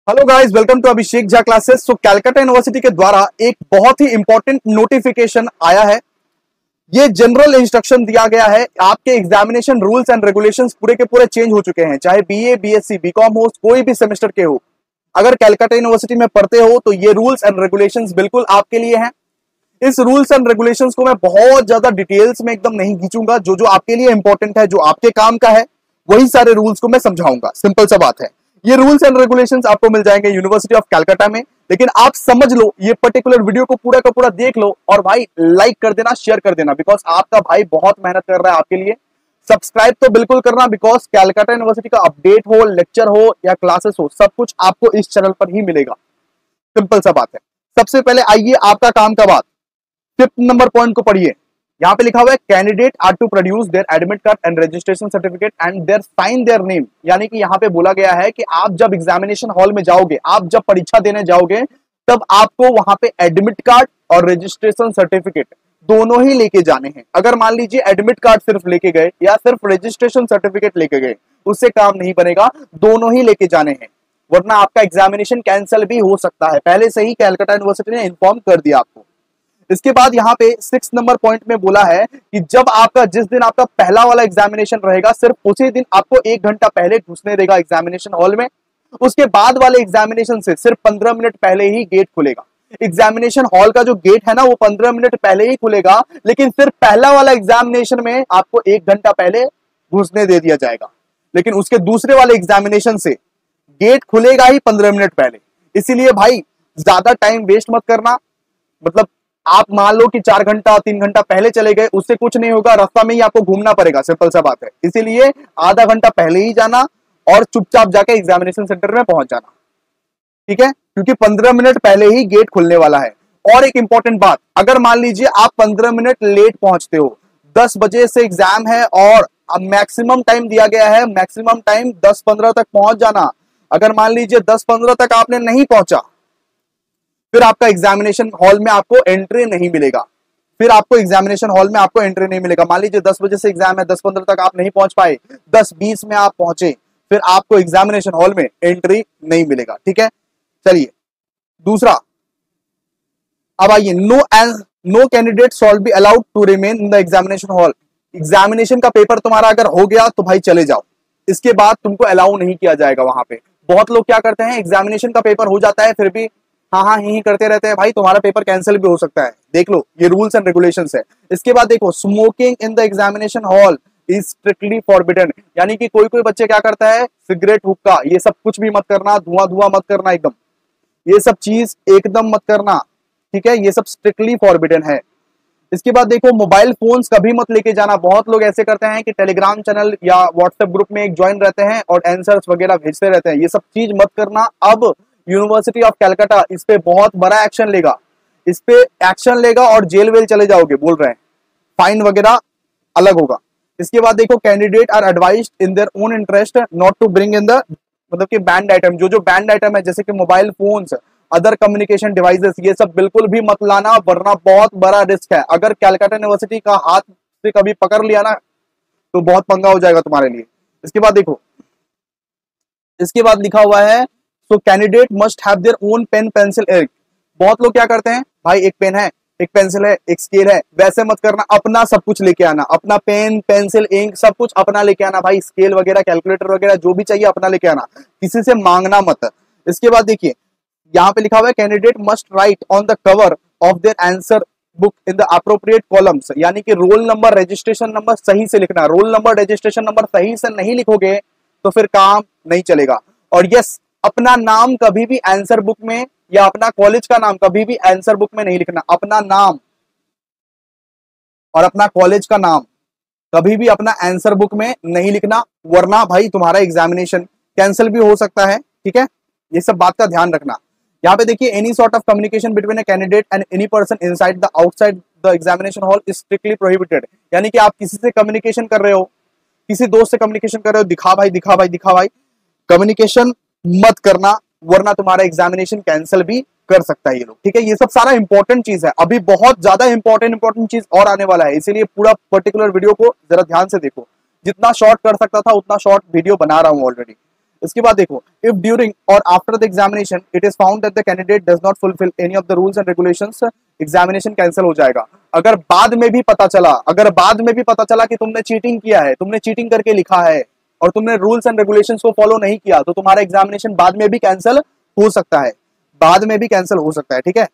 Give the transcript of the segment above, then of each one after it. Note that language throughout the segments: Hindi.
Hello guys, welcome to Abhishek Jha classes. So Calcutta university के द्वारा एक बहुत ही इंपॉर्टेंट नोटिफिकेशन आया है। ये जनरल इंस्ट्रक्शन दिया गया है। आपके एग्जामिनेशन रूल्स एंड रेगुलेशंस पूरे के पूरे चेंज हो चुके हैं, चाहे बीए, बीएससी, बीकॉम हो, कोई भी सेमेस्टर के हो। अगर कलकत्ता यूनिवर्सिटी में पढ़ते हो तो ये रूल्स एंड रेगुलेशंस बिल्कुल आपके लिए हैं। इस रूल्स एंड रेगुलेशंस को मैं बहुत ज्यादा डिटेल्स में एकदम नहीं खींचूंगा। जो जो आपके लिए इंपॉर्टेंट है, जो आपके काम का है, वही सारे रूल्स को मैं समझाऊंगा। सिंपल सा बात है। ये रूल्स एंड रेगुलेशंस आपको मिल जाएंगे यूनिवर्सिटी ऑफ कलकत्ता में। लेकिन आप समझ लो, ये पर्टिकुलर वीडियो को पूरा का पूरा देख लो और भाई लाइक कर देना, शेयर कर देना, बिकॉज आपका भाई बहुत मेहनत कर रहा है आपके लिए। सब्सक्राइब तो बिल्कुल करना, बिकॉज कलकत्ता यूनिवर्सिटी का अपडेट हो, लेक्चर हो या क्लासेस हो, सब कुछ आपको इस चैनल पर ही मिलेगा। सिंपल सा बात है। सबसे पहले आइए आपका काम का बात, 5th नंबर पॉइंट को पढ़िए। यहाँ पे लिखा हुआ है candidate are to produce their admit card and registration certificate and their sign their name. यानी कि यहाँ पे बोला गया है कि आप जब एग्जामिनेशन हॉल में जाओगे, आप जब परीक्षा देने जाओगे, तब आपको वहां पे एडमिट कार्ड और रजिस्ट्रेशन सर्टिफिकेट दोनों ही लेके जाने हैं। अगर मान लीजिए एडमिट कार्ड सिर्फ लेके गए या सिर्फ रजिस्ट्रेशन सर्टिफिकेट लेके गए, उससे काम नहीं बनेगा, दोनों ही लेके जाने हैं, वरना आपका एग्जामिनेशन कैंसिल भी हो सकता है। पहले से ही कलकत्ता यूनिवर्सिटी ने इन्फॉर्म कर दिया आपको। इसके बाद यहाँ पे 6 नंबर पॉइंट में बोला है कि जब आपका जिस दिन आपका पहला वाला एग्जामिनेशन रहेगा, सिर्फ उसी दिन आपको 1 घंटा पहले घुसने देगा एग्जामिनेशन हॉल में। उसके बाद वाले एग्जामिनेशन से सिर्फ 15 मिनट पहले ही गेट खुलेगा। एग्जामिनेशन हॉल का जो गेट है ना, वो 15 मिनट पहले ही खुलेगा, लेकिन सिर्फ पहला वाला एग्जामिनेशन में आपको 1 घंटा पहले घुसने दे दिया जाएगा। लेकिन उसके दूसरे वाले एग्जामिनेशन से गेट खुलेगा ही 15 मिनट पहले। इसीलिए भाई ज्यादा टाइम वेस्ट मत करना। मतलब आप मान लो कि 4 घंटा 3 घंटा पहले चले गए, उससे कुछ नहीं होगा, रास्ता में ही आपको घूमना पड़ेगा। सिंपल सा बात है। इसीलिए आधा घंटा पहले ही जाना और चुपचाप जाके एग्जामिनेशन सेंटर में पहुंच जाना, ठीक है, क्योंकि 15 मिनट पहले ही गेट खुलने वाला है। और एक इंपॉर्टेंट बात, अगर मान लीजिए आप 15 मिनट लेट पहुंचते हो, 10 बजे से एग्जाम है और अब मैक्सिमम टाइम दिया गया है, मैक्सिमम टाइम 10-15 तक पहुंच जाना। अगर मान लीजिए 10-15 तक आपने नहीं पहुंचा, फिर आपका एग्जामिनेशन हॉल में आपको एंट्री नहीं मिलेगा। फिर आपको एग्जामिनेशन हॉल में आपको एंट्री नहीं मिलेगा। मान लीजिए 10 बजे से एग्जाम है, 10-15 तक आप नहीं पहुंच पाए, 10-20 में आप पहुंचे, फिर आपको एग्जामिनेशन हॉल में एंट्री नहीं मिलेगा। ठीक है, चलिए दूसरा। अब आइए, no candidate shall be allowed to remain in the examination hall. Examination का पेपर तुम्हारा अगर हो गया तो भाई चले जाओ, इसके बाद तुमको अलाउ नहीं किया जाएगा वहां पे। बहुत लोग क्या करते हैं, एग्जामिनेशन का पेपर हो जाता है फिर भी हाँ ही करते रहते हैं। भाई तुम्हारा पेपर कैंसिल भी हो सकता है, देख लो, ये रूल्स एंड रेगुलेशंस है। इसके बाद देखो, smoking in the examination hall is strictly forbidden. यानी कि कोई कोई बच्चे क्या करता है, सिगरेट, हुक्का, ये सब कुछ भी मत करना, धुआं मत करना, एकदम ये सब चीज एकदम मत करना, ठीक है, ये सब स्ट्रिक्टली फॉरबिडन है। इसके बाद देखो, मोबाइल फोन्स कभी मत लेके जाना। बहुत लोग ऐसे करते हैं कि टेलीग्राम चैनल या व्हाट्सएप ग्रुप में एक ज्वाइन रहते हैं और आंसर्स वगैरह भेजते रहते हैं, ये सब चीज मत करना। अब यूनिवर्सिटी ऑफ कलकत्ता इस पे बहुत बड़ा एक्शन लेगा, इस पे एक्शन लेगा और जेल वेल चले जाओगे, बोल रहे हैं, फाइन वगैरह अलग होगा। इसके बाद देखो, candidate are advised in their own interest not to bring in the, मतलब कि बैंड आइटम, जो बैंड आइटम है, जैसे कि mobile phones, other communication devices, ये सब बिल्कुल भी मत लाना, वरना बहुत बड़ा रिस्क है। अगर कलकत्ता यूनिवर्सिटी का हाथ से कभी पकड़ लिया ना, तो बहुत पंगा हो जाएगा तुम्हारे लिए। इसके बाद देखो, इसके बाद लिखा हुआ है, so candidate must have their own pen pencil ink. बहुत लोग क्या करते हैं, भाई एक पेन है, एक पेंसिल है, एक स्केल है, वैसे मत करना, अपना सब कुछ लेके आना, अपना पेन पेंसिल इंक सब कुछ अपना लेके आना। भाई स्केल वगैरह कैलकुलेटर वगैरह जो भी चाहिए अपना लेके आना, किसी से मांगना मत। इसके बाद देखिए, यहाँ पे लिखा हुआ है, candidate must write on the cover of their answer book in the appropriate columns. यानी कि रोल नंबर, रजिस्ट्रेशन नंबर सही से लिखना। रोल नंबर, रजिस्ट्रेशन नंबर सही से नहीं लिखोगे तो फिर काम नहीं चलेगा। और यस, अपना नाम कभी भी आंसर बुक में या अपना कॉलेज का नाम कभी भी आंसर बुक में नहीं लिखना। अपना नाम और अपना कॉलेज का नाम कभी भी अपना आंसर बुक में नहीं लिखना, वरना भाई तुम्हारा एग्जामिनेशन कैंसिल भी हो सकता है। ठीक है, ये सब बात का ध्यान रखना। यहाँ पे देखिए, any sort of communication between a candidate and any person inside the outside the examination hall is strictly prohibited. यानी कि आप किसी से कम्युनिकेशन कर रहे हो, किसी दोस्त से कम्युनिकेशन कर रहे हो, दिखा भाई, कम्युनिकेशन मत करना, वरना तुम्हारा एग्जामिनेशन कैंसिल भी कर सकता है ये लोग। ठीक है, ये सब सारा इंपॉर्टेंट चीज है। अभी बहुत ज्यादा इंपॉर्टेंट चीज और आने वाला है, इसीलिए पूरा पर्टिकुलर वीडियो को जरा ध्यान से देखो। जितना शॉर्ट कर सकता था उतना शॉर्ट वीडियो बना रहा हूं ऑलरेडी। इसके बाद देखो, इफ ड्यूरिंग और after the examination it is found that the candidate does not fulfil any of the rules and regulations, examination cancel हो जाएगा। अगर बाद में भी पता चला कि तुमने चीटिंग किया है, तुमने चीटिंग करके लिखा है और तुमने रूल्स एंड रेगुलेशंस को फॉलो नहीं किया, तो तुम्हारा एग्जामिनेशन बाद में भी कैंसिल हो सकता है, ठीक है।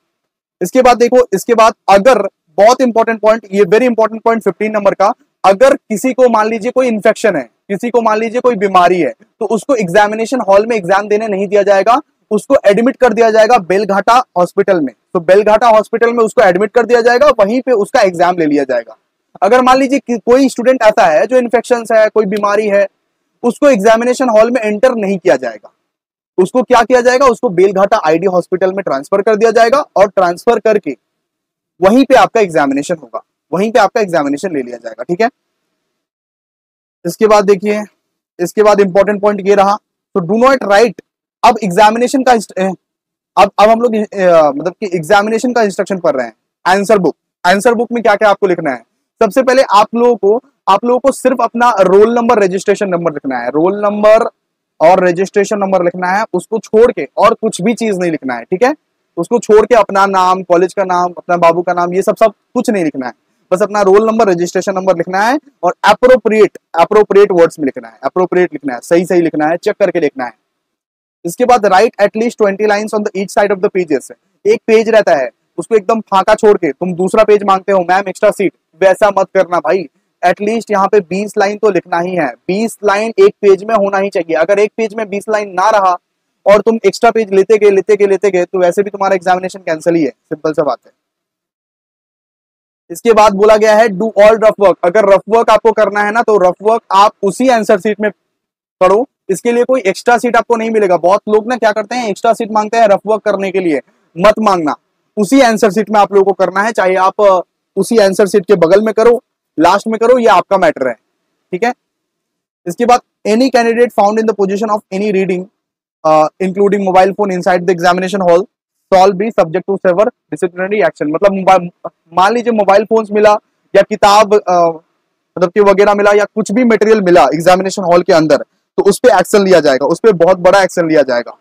इसके बाद देखो, इसके बाद अगर बहुत इंपॉर्टेंट पॉइंट, ये वेरी इंपॉर्टेंट पॉइंट 15 नंबर का, अगर किसी को मान लीजिए कोई इन्फेक्शन है, किसी को मान लीजिए कोई बीमारी है, तो उसको एग्जामिनेशन हॉल में एग्जाम देने नहीं दिया जाएगा, उसको एडमिट कर दिया जाएगा बेलघाटा हॉस्पिटल में। तो बेलघाटा हॉस्पिटल में उसको एडमिट कर दिया जाएगा, वहीं पे उसका एग्जाम ले लिया जाएगा। अगर मान लीजिए कोई स्टूडेंट ऐसा है जो इन्फेक्शन है, कोई बीमारी है, उसको एग्जामिनेशन हॉल में एंटर नहीं किया जाएगा, उसको क्या किया जाएगा, उसको बेलघाटा आईडी हॉस्पिटल में ट्रांसफर कर दिया जाएगा और ट्रांसफर करके वहीं पे आपका एग्जामिनेशन होगा, वहीं पे आपका एग्जामिनेशन ले लिया जाएगा, ठीक है। इसके बाद देखिए, इसके बाद इंपॉर्टेंट पॉइंट ये रहा, तो डू नॉट राइट, अब एग्जामिनेशन का अब हम लोग मतलब कि एग्जामिनेशन का इंस्ट्रक्शन पढ़ रहे हैं। आंसर बुक में क्या क्या आपको लिखना है, सबसे पहले आप लोगों को सिर्फ अपना रोल नंबर, रजिस्ट्रेशन नंबर लिखना है, रोल नंबर और रजिस्ट्रेशन नंबर लिखना है, उसको छोड़ के और कुछ भी चीज नहीं लिखना है, ठीक है। उसको छोड़ के अपना नाम, कॉलेज का नाम, अपना बाबू का नाम, ये सब कुछ नहीं लिखना है, बस अपना रोल नंबर, रजिस्ट्रेशन नंबर लिखना है और अप्रोप्रिएट वर्ड्स में लिखना है, अप्रोप्रिएट लिखना है, सही लिखना है, चेक करके लिखना है। इसके बाद right at least 20 lines on the each side of the pages, एक पेज रहता है उसको एकदम फाका छोड़ के तुम दूसरा पेज मांगते हो, मैम एक्स्ट्रा सीट, वैसा मत करना भाई, एटलीस्ट यहाँ पे 20 लाइन तो लिखना ही है, 20 लाइन एक पेज में होना ही चाहिए। अगर एक पेज में 20 लाइन ना रहा और तुम एक्स्ट्रा पेज लेते गए तो वैसे भी तुम्हारा एग्जामिनेशन कैंसिल ही है, सिंपल सा बात है। इसके बाद बोला गया है डू ऑल रफ वर्क, अगर रफ वर्क आपको करना है ना तो रफ वर्क आप उसी आंसर सीट में करो, इसके लिए कोई एक्स्ट्रा सीट आपको नहीं मिलेगा। बहुत लोग ना क्या करते हैं, एक्स्ट्रा सीट मांगते हैं रफ वर्क करने के लिए, मत मांगना, उसी आंसर सीट में आप लोगों को करना है, चाहे आप उसी आंसर सीट के बगल में करो, लास्ट में करो, ये आपका मैटर है, ठीक है। इसके बाद any candidate found in the position of any reading including mobile phone inside the examination hall shall be subject to severe disciplinary action, मतलब मान लीजिए मोबाइल फोन्स मिला या किताब मतलब कि वगैरह मिला या कुछ भी मटेरियल मिला एग्जामिनेशन हॉल के अंदर, तो उस पर एक्शन लिया जाएगा, उस पर बहुत बड़ा एक्शन लिया जाएगा।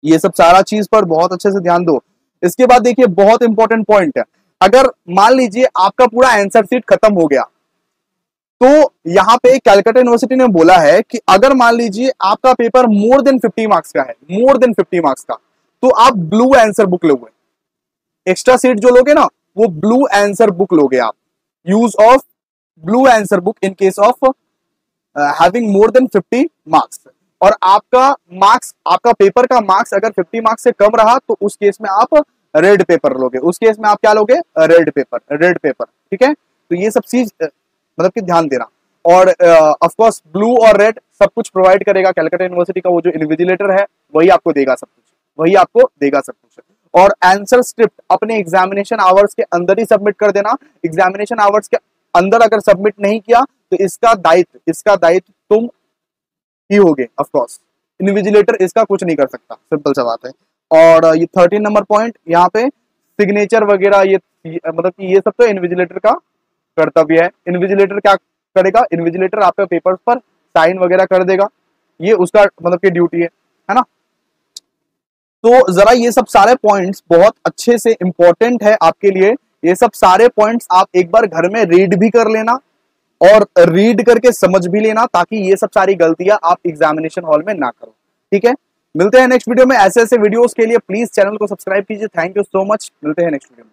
ये सब सारा चीज पर बहुत अच्छे से ध्यान दो। इसके बाद देखिए बहुत इंपॉर्टेंट पॉइंट है, अगर मान लीजिए आपका पूरा आंसर सीट खत्म हो गया, तो यहाँ पे कलकत्ता यूनिवर्सिटी ने बोला है कि अगर मान लीजिए आपका पेपर मोर देन 50 मार्क्स का है, मोर देन 50 मार्क्स का, तो आप ब्लू आंसर बुक लोगे, एक्स्ट्रा सीट जो लोगे ना वो ब्लू आंसर बुक लोगे आप, use of blue answer book in case of having more than 50 marks. और आपका पेपर का मार्क्स अगर 50 मार्क्स से कम रहा तो उस केस में आप रेड पेपर लोगे, उस केस में आप क्या लोगे, रेड पेपर, ठीक है। तो ये सब चीज मतलब कि ध्यान देना। और ऑफ कोर्स ब्लू और रेड सब कुछ प्रोवाइड करेगा कलकत्ता यूनिवर्सिटी का वो जो इन्विजिलेटर है, वही आपको देगा सब कुछ, और आंसर स्क्रिप्ट अपने एग्जामिनेशन आवर्स के अंदर ही सबमिट कर देना। एग्जामिनेशन आवर्स के अंदर अगर सबमिट नहीं किया तो इसका दायित्व तुम ही होगे, ऑफ कोर्स इन्विजिलेटर इसका कुछ नहीं कर सकता, सिंपल सा बात है। और ये 13 नंबर पॉइंट, यहाँ पे सिग्नेचर वगैरह ये मतलब कि ये सब तो इन्विजिलेटर का कर्तव्य है। इन्विजिलेटर क्या करेगा, इन्विजिलेटर आपके पेपर्स पर साइन वगैरह कर देगा, ये उसका मतलब की ड्यूटी है ना। तो जरा ये सब सारे पॉइंट्स बहुत अच्छे से इंपॉर्टेंट है आपके लिए, ये सब सारे पॉइंट्स आप एक बार घर में रीड भी कर लेना और रीड करके समझ भी लेना, ताकि ये सब सारी गलतियां आप एग्जामिनेशन हॉल में ना करो, ठीक है। मिलते हैं नेक्स्ट वीडियो में, ऐसे वीडियोस के लिए प्लीज चैनल को सब्सक्राइब कीजिए। थैंक यू सो मच, मिलते हैं नेक्स्ट वीडियो में।